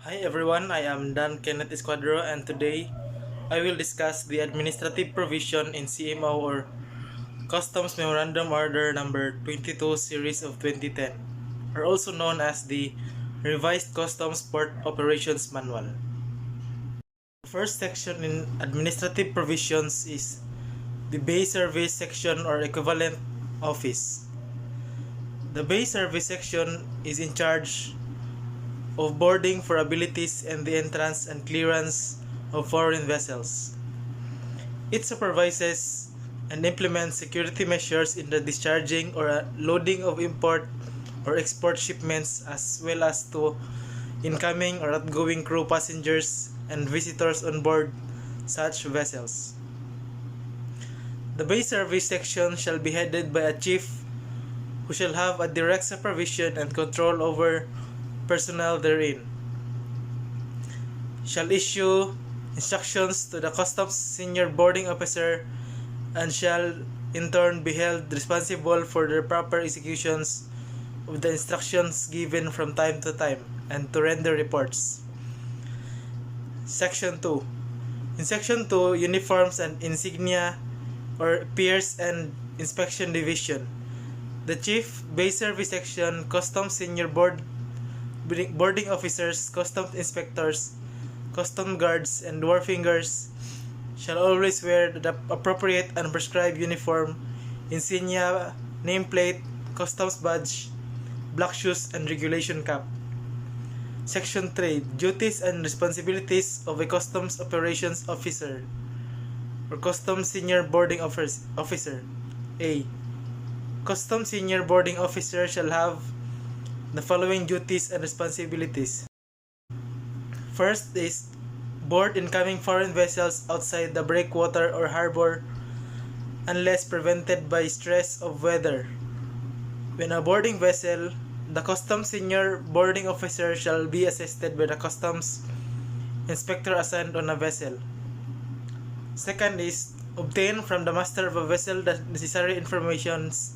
Hi everyone, I am Dan Kenneth Esquadro and today I will discuss the administrative provision in CMO or Customs Memorandum Order number 22 series of 2010 or also known as the Revised Customs Port Operations Manual. The first section in administrative provisions is the Bay Service Section or equivalent office. The Bay Service Section is in charge of boarding for abilities and the entrance and clearance of foreign vessels. It supervises and implements security measures in the discharging or loading of import or export shipments as well as to incoming or outgoing crew, passengers, and visitors on board such vessels. The Bay Service Section shall be headed by a chief who shall have a direct supervision and control over personnel therein, shall issue instructions to the Customs Senior Boarding Officer and shall in turn be held responsible for the proper executions of the instructions given from time to time and to render reports. Section 2. In Section 2, Uniforms and Insignia or Pierce and Inspection Division. The Chief, Bay Service Section, Customs Senior Boarding Officers, Customs Inspectors, Custom Guards, and Wharfingers shall always wear the appropriate and prescribed uniform, insignia, nameplate, customs badge, black shoes, and regulation cap. Section 3. Duties and responsibilities of a Customs Operations Officer or Customs Senior Boarding Officer. A. Customs Senior Boarding Officer shall have the following duties and responsibilities. First is board incoming foreign vessels outside the breakwater or harbor unless prevented by stress of weather. When a boarding vessel, the Customs Senior Boarding Officer shall be assisted by the Customs Inspector assigned on a vessel. Second is obtain from the master of a vessel the necessary informations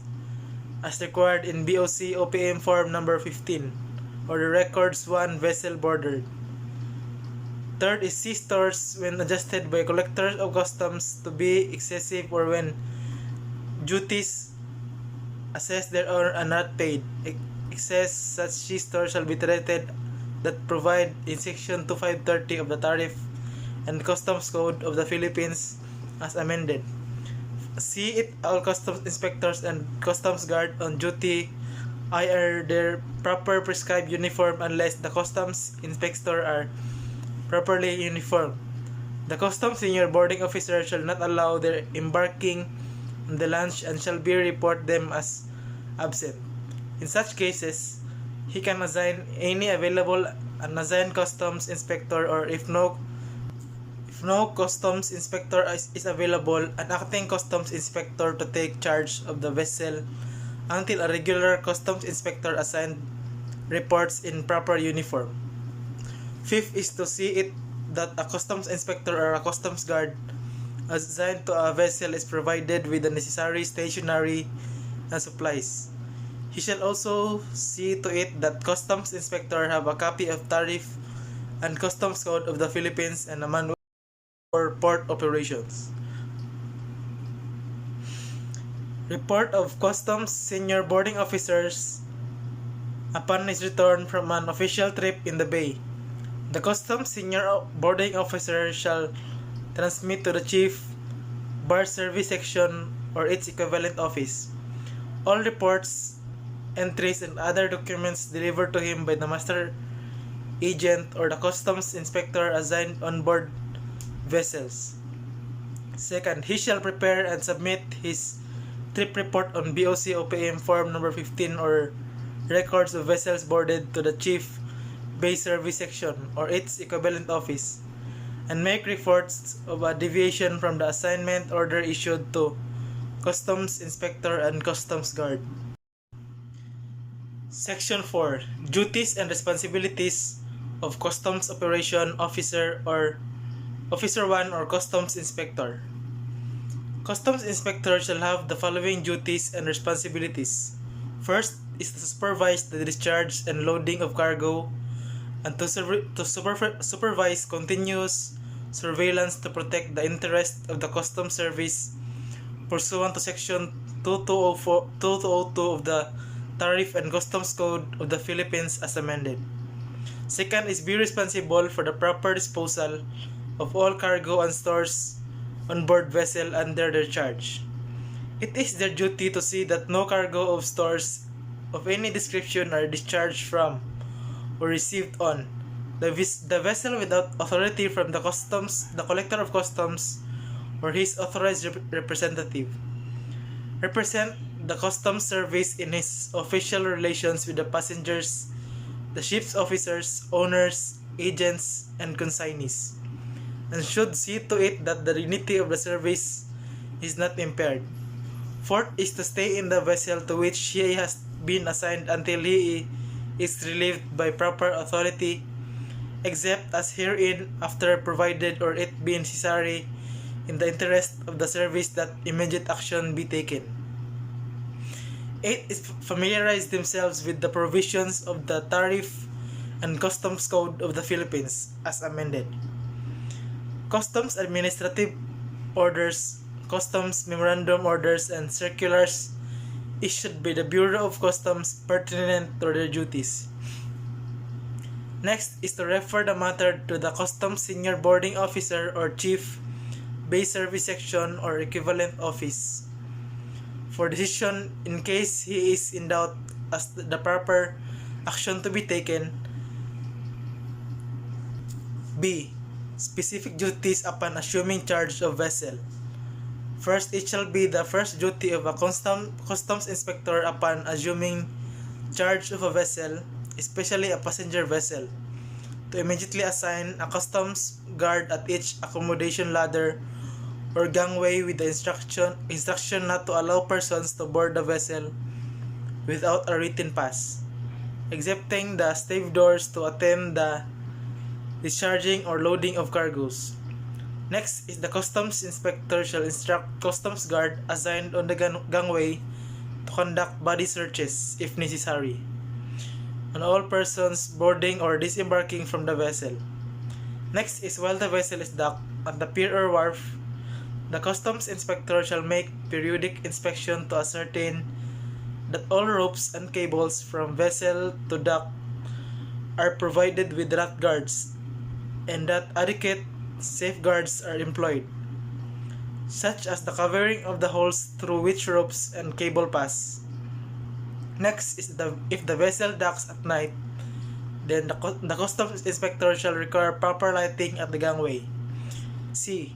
as required in BOC OPM Form number 15 or the Records 1 Vessel Boarded. Third is see stores when adjusted by collectors of customs to be excessive or when duties assessed thereon are not paid. Excess such sea stores shall be treated that provide in Section 2530 of the Tariff and Customs Code of the Philippines as amended. See it all customs inspectors and customs guard on duty are their proper prescribed uniform unless the customs inspector are properly uniformed. The customs senior boarding officer shall not allow their embarking on the launch and shall be report them as absent. In such cases, he can assign any available unassigned customs inspector or if no customs inspector is available, an acting customs inspector to take charge of the vessel until a regular customs inspector assigned reports in proper uniform. Fifth is to see it that a customs inspector or a customs guard assigned to a vessel is provided with the necessary stationery and supplies. He shall also see to it that customs inspector have a copy of Tariff and Customs Code of the Philippines and a manual for port operations. Report of Customs Senior Boarding Officers upon his return from an official trip in the Bay. The Customs Senior Boarding Officer shall transmit to the Chief, Bar Service Section or its equivalent office all reports, entries, and other documents delivered to him by the master agent or the customs inspector assigned on board vessels. Second, he shall prepare and submit his trip report on BOC OPM Form number 15 or Records of Vessels Boarded to the Chief, Bay Service Section or its equivalent office and make reports of a deviation from the assignment order issued to Customs Inspector and Customs Guard. Section 4. Duties and responsibilities of Customs Operation Officer or Officer 1 or Customs Inspector. Customs Inspector shall have the following duties and responsibilities. First is to supervise the discharge and loading of cargo and to supervise continuous surveillance to protect the interest of the Customs Service pursuant to Section 2202 of the Tariff and Customs Code of the Philippines as amended. Second is be responsible for the proper disposal of all cargo and stores on board vessel under their charge. It is their duty to see that no cargo of stores of any description are discharged from or received on the vessel without authority from the collector of customs or his authorized representative. Represent the Customs Service in his official relations with the passengers, the ship's officers, owners, agents, and consignees, and should see to it that the dignity of the service is not impaired. Fourth is to stay in the vessel to which he has been assigned until he is relieved by proper authority, except as herein after provided or it be necessary in the interest of the service that immediate action be taken. 8 is familiarize themselves with the provisions of the Tariff and Customs Code of the Philippines as amended. Customs administrative orders, customs memorandum orders, and circulars issued by the Bureau of Customs pertinent to their duties. Next is to refer the matter to the Customs Senior Boarding Officer or Chief, Bay Service Section or equivalent office for decision in case he is in doubt as to the proper action to be taken. B. Specific duties upon assuming charge of vessel. First, it shall be the first duty of a customs inspector upon assuming charge of a vessel, especially a passenger vessel, to immediately assign a customs guard at each accommodation ladder or gangway with the instruction not to allow persons to board the vessel without a written pass, excepting the stevedores to attend the discharging or loading of cargoes. Next is the customs inspector shall instruct customs guard assigned on the gangway to conduct body searches if necessary on all persons boarding or disembarking from the vessel. Next is while the vessel is docked at the pier or wharf, the customs inspector shall make periodic inspection to ascertain that all ropes and cables from vessel to dock are provided with rat guards and that adequate safeguards are employed, such as the covering of the holes through which ropes and cable pass. Next is if the vessel docks at night, then the customs inspector shall require proper lighting at the gangway. C.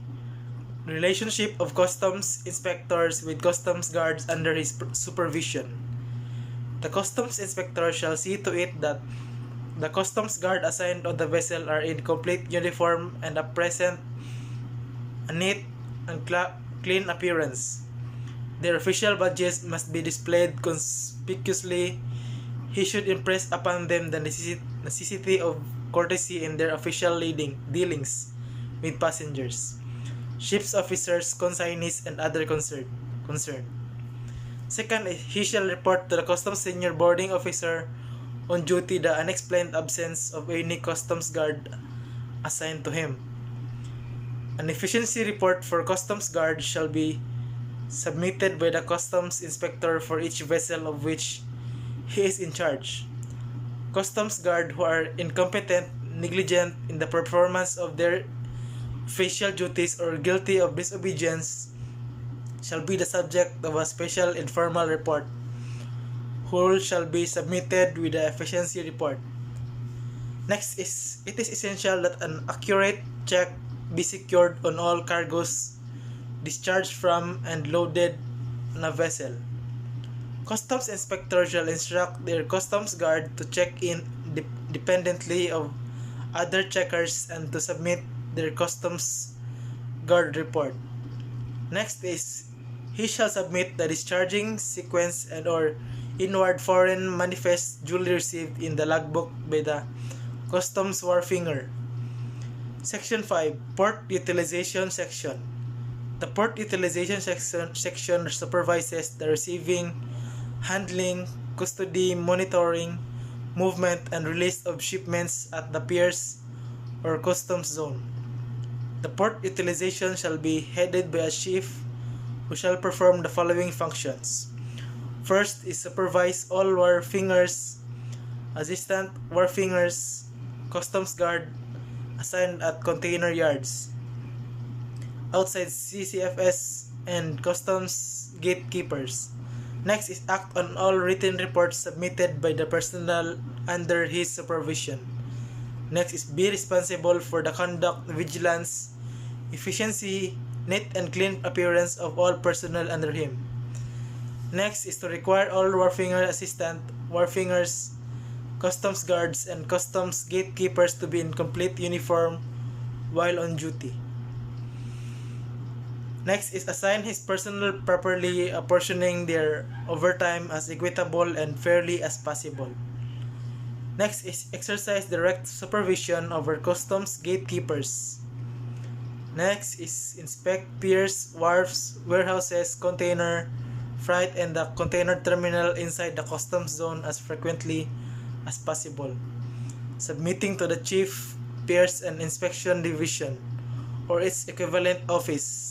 Relationship of customs inspectors with customs guards under his supervision. The customs inspector shall see to it that the customs guard assigned on the vessel are in complete uniform and present a neat and clean appearance. Their official badges must be displayed conspicuously. He should impress upon them the necessity of courtesy in their official dealings with passengers, ship's officers, consignees, and other concerned. Second, he shall report to the customs senior boarding officer on duty the unexplained absence of any customs guard assigned to him. An efficiency report for customs guard shall be submitted by the customs inspector for each vessel of which he is in charge. Customs guard who are incompetent, negligent in the performance of their official duties or guilty of disobedience shall be the subject of a special informal report, who shall be submitted with the efficiency report. Next is, it is essential that an accurate check be secured on all cargoes discharged from and loaded on a vessel. Customs inspector shall instruct their customs guard to check in dependently of other checkers and to submit their customs guard report. Next is, he shall submit the discharging sequence and or inward foreign manifest duly received in the logbook by the customs wharfinger. Section 5, Port Utilization Section. The Port Utilization section supervises the receiving, handling, custody, monitoring, movement, and release of shipments at the piers or customs zone. The port utilization shall be headed by a chief who shall perform the following functions. First is supervise all wharfingers, assistant wharfingers, customs guard assigned at container yards, outside CCFS, and customs gatekeepers. Next is act on all written reports submitted by the personnel under his supervision. Next is be responsible for the conduct, vigilance, efficiency, neat and clean appearance of all personnel under him. Next is to require all wharfinger assistant, wharfingers, customs guards, and customs gatekeepers to be in complete uniform while on duty. Next is assign his personnel properly, apportioning their overtime as equitable and fairly as possible. Next is exercise direct supervision over customs gatekeepers. Next is inspect piers, wharfs, warehouses, container, freight, and the container terminal inside the customs zone as frequently as possible, submitting to the Chief Piers and Inspection Division or its equivalent office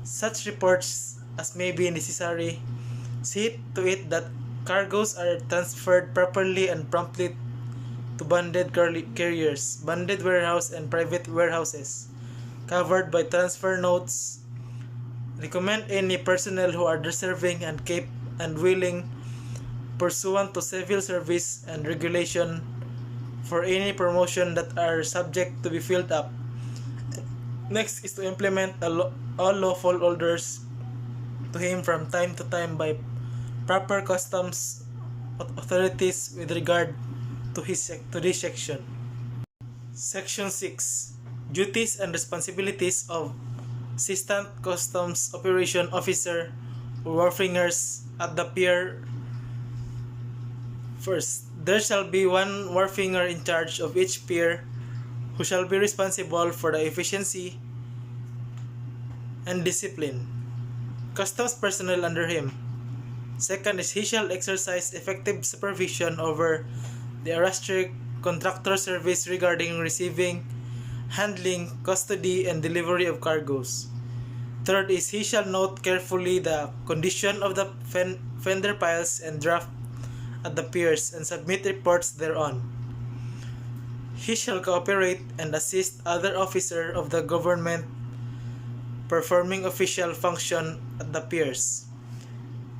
such reports as may be necessary. See to it that cargoes are transferred properly and promptly to bonded carriers, bonded warehouse, and private warehouses covered by transfer notes. Recommend any personnel who are deserving and capable and willing pursuant to civil service and regulation for any promotion that are subject to be filled up. Next is to implement all lawful orders to him from time to time by proper customs authorities with regard to this section. Section 6. Duties and responsibilities of Assistant Customs Operation Officer or wharfingers at the pier. First, there shall be one wharfinger in charge of each pier who shall be responsible for the efficiency and discipline. Customs personnel under him. Second is he shall exercise effective supervision over the arrester's contractor service regarding receiving, handling, custody, and delivery of cargoes. Third is he shall note carefully the condition of the fender piles and draft at the piers and submit reports thereon. He shall cooperate and assist other officers of the government performing official function at the piers.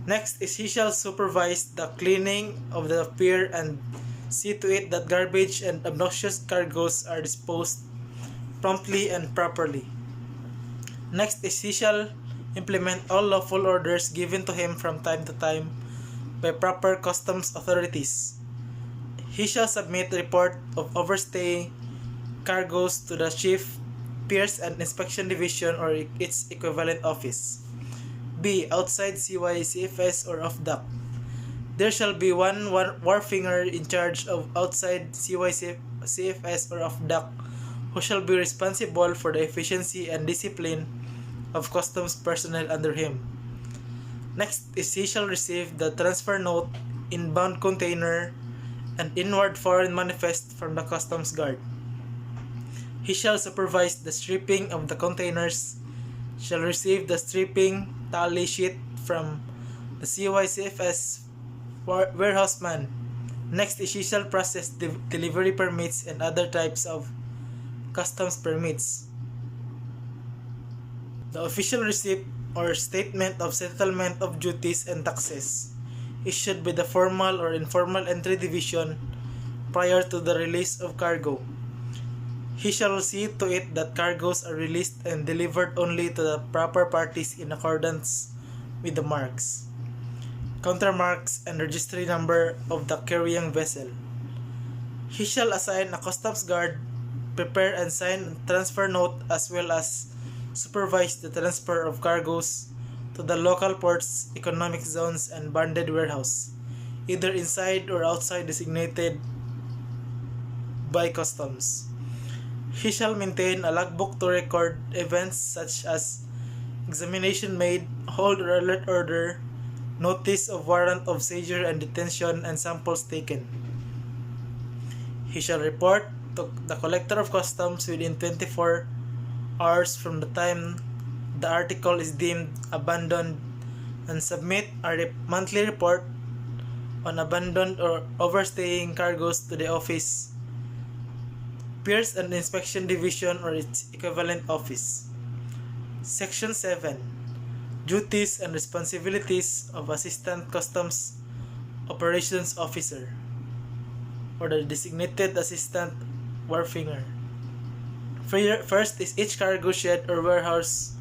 Next is he shall supervise the cleaning of the pier and see to it that garbage and obnoxious cargoes are disposed promptly and properly. Next is he shall implement all lawful orders given to him from time to time by proper customs authorities. He shall submit report of overstaying cargoes to the Chief Piers and Inspection Division or its equivalent office. B. Outside CYCFS or off dock. There shall be one wharfinger in charge of outside CYCFS or off dock who shall be responsible for the efficiency and discipline of customs personnel under him. Next is he shall receive the transfer note, inbound container, and inward foreign manifest from the customs guard. He shall supervise the stripping of the containers, shall receive the stripping tally sheet from the CYCFS warehouseman. Next is he shall process delivery permits and other types of customs permits. The official receipt or statement of settlement of duties and taxes issued by the formal or informal entry division prior to the release of cargo. He shall see to it that cargoes are released and delivered only to the proper parties in accordance with the marks, countermarks, and registry number of the carrying vessel. He shall assign a customs guard, prepare and sign a transfer note, as well as supervise the transfer of cargoes to the local ports, economic zones, and bonded warehouse, either inside or outside designated by customs. He shall maintain a logbook to record events such as examination made, hold or alert order, notice of warrant of seizure and detention, and samples taken. He shall report to the Collector of Customs within 24 hours from the time the article is deemed abandoned and submit a monthly report on abandoned or overstaying cargoes to the office, Pierce and Inspection Division or its equivalent office. Section 7. Duties and responsibilities of Assistant Customs Operations Officer or the designated Assistant Wharfinger. First is each cargo shed or warehouse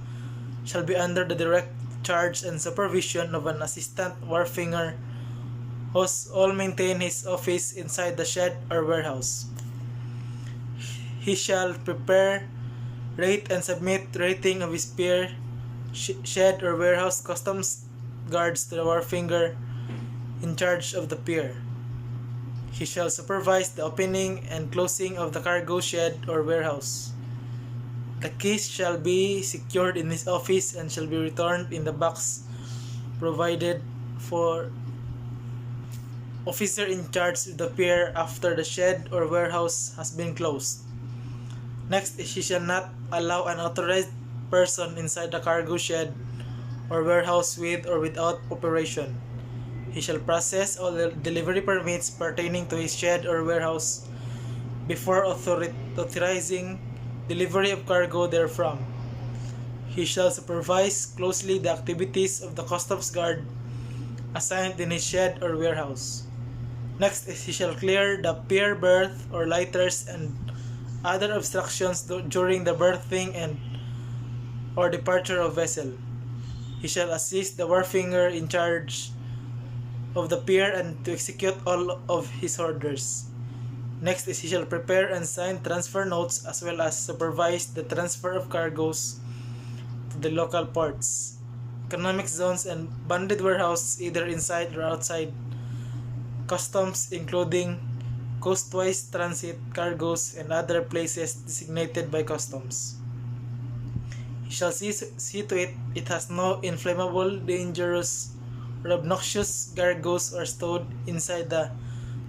shall be under the direct charge and supervision of an Assistant Wharfinger who all maintain his office inside the shed or warehouse. He shall prepare, rate, and submit rating of his pier, shed, or warehouse customs guards to the wharfinger in charge of the pier. He shall supervise the opening and closing of the cargo shed or warehouse. The keys shall be secured in his office and shall be returned in the box provided for officer in charge of the pier after the shed or warehouse has been closed. Next, he shall not allow an authorized person inside the cargo shed or warehouse with or without operation. He shall process all the delivery permits pertaining to his shed or warehouse before authorizing delivery of cargo therefrom. He shall supervise closely the activities of the customs guard assigned in his shed or warehouse. Next, he shall clear the pier berth or lighters and other obstructions during the berthing and or departure of vessel. He shall assist the wharfinger in charge of the pier and to execute all of his orders. Next is he shall prepare and sign transfer notes as well as supervise the transfer of cargoes to the local ports, economic zones, and bonded warehouses either inside or outside customs, including coastwise transit cargoes and other places designated by customs. He shall see to it has no inflammable, dangerous, or obnoxious cargoes or stowed inside the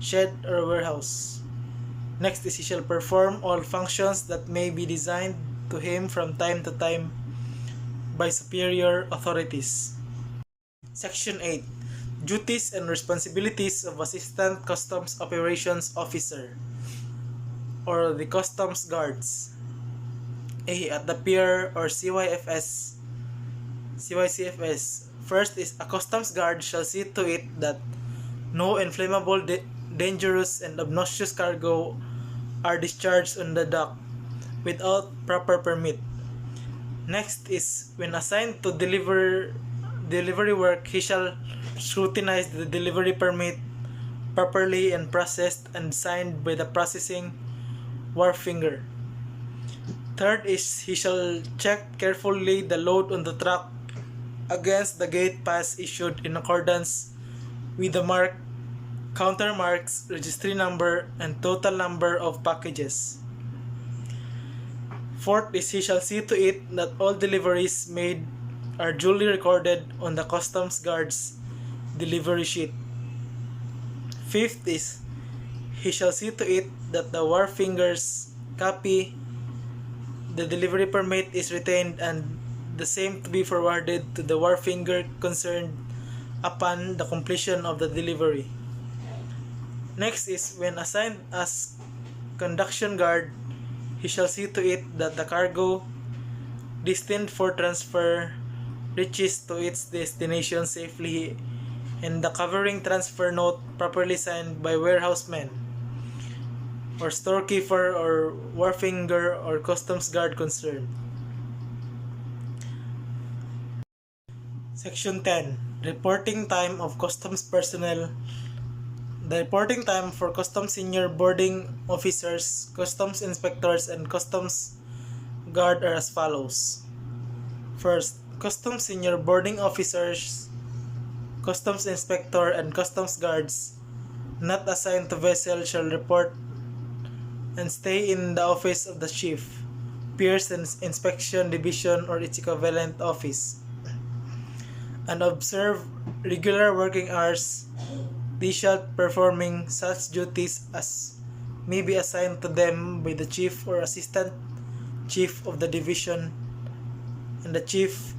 shed or warehouse. Next is he shall perform all functions that may be designed to him from time to time by superior authorities. Section 8. Duties and responsibilities of Assistant Customs Operations Officer or the Customs Guards. A. At the pier or CYCFS. First is a customs guard shall see to it that no inflammable, dangerous, and obnoxious cargo are discharged on the dock without proper permit. Next is when assigned to delivery work, he shall scrutinize the delivery permit properly and processed and signed by the processing wharfinger. Third is he shall check carefully the load on the truck against the gate pass issued in accordance with the mark, counter marks, registry number, and total number of packages. Fourth is he shall see to it that all deliveries made are duly recorded on the customs guard's delivery sheet. Fifth is he shall see to it that the wharfinger's copy the delivery permit is retained and the same to be forwarded to the wharfinger concerned upon the completion of the delivery. Next is when assigned as conduction guard, he shall see to it that the cargo destined for transfer reaches to its destination safely and the covering transfer note properly signed by warehouseman or storekeeper or wharfinger or customs guard concerned. Section 10. Reporting time of customs personnel. The reporting time for customs senior boarding officers, customs inspectors, and customs guard are as follows. First, customs senior boarding officers, customs inspector, and customs guards not assigned to vessel shall report and stay in the office of the chief, Pierce and Inspection Division or its equivalent office, and observe regular working hours. They shall performing such duties as may be assigned to them by the chief or assistant chief of the division and the chief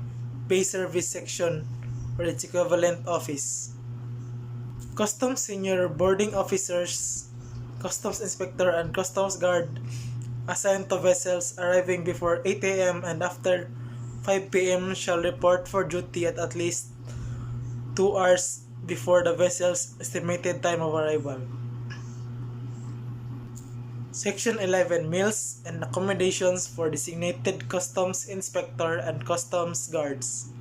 pay service section or its equivalent office. Customs senior boarding officers, customs inspector, and customs guard assigned to vessels arriving before 8 a.m. and after 5 p.m. shall report for duty at least 2 hours before the vessel's estimated time of arrival. Section 11. Meals and accommodations for designated customs inspector and customs guards.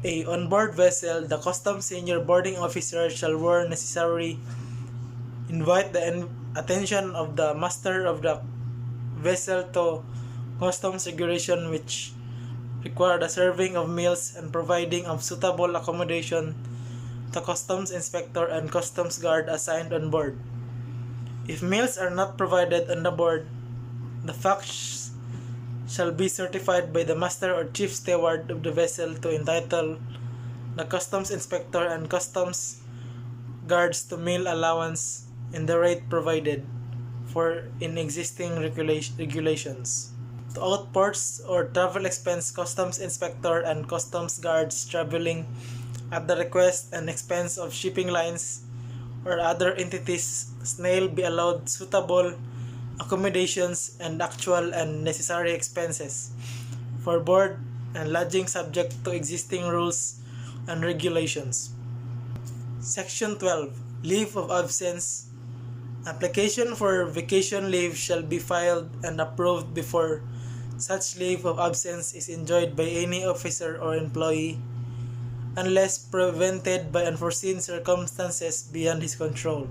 A. On board vessel, the customs senior boarding officer shall where necessary invite the attention of the master of the vessel to customs regulation which require the serving of meals and providing of suitable accommodation to customs inspector and customs guard assigned on board. If meals are not provided on the board, the facts shall be certified by the master or chief steward of the vessel to entitle the customs inspector and customs guards to meal allowance in the rate provided for in existing regulations. To outports or travel expense, customs inspector and customs guards traveling at the request and expense of shipping lines or other entities shall be allowed suitable accommodations and actual and necessary expenses for board and lodging subject to existing rules and regulations. Section 12. Leave of absence. Application for vacation leave shall be filed and approved before such leave of absence is enjoyed by any officer or employee unless prevented by unforeseen circumstances beyond his control.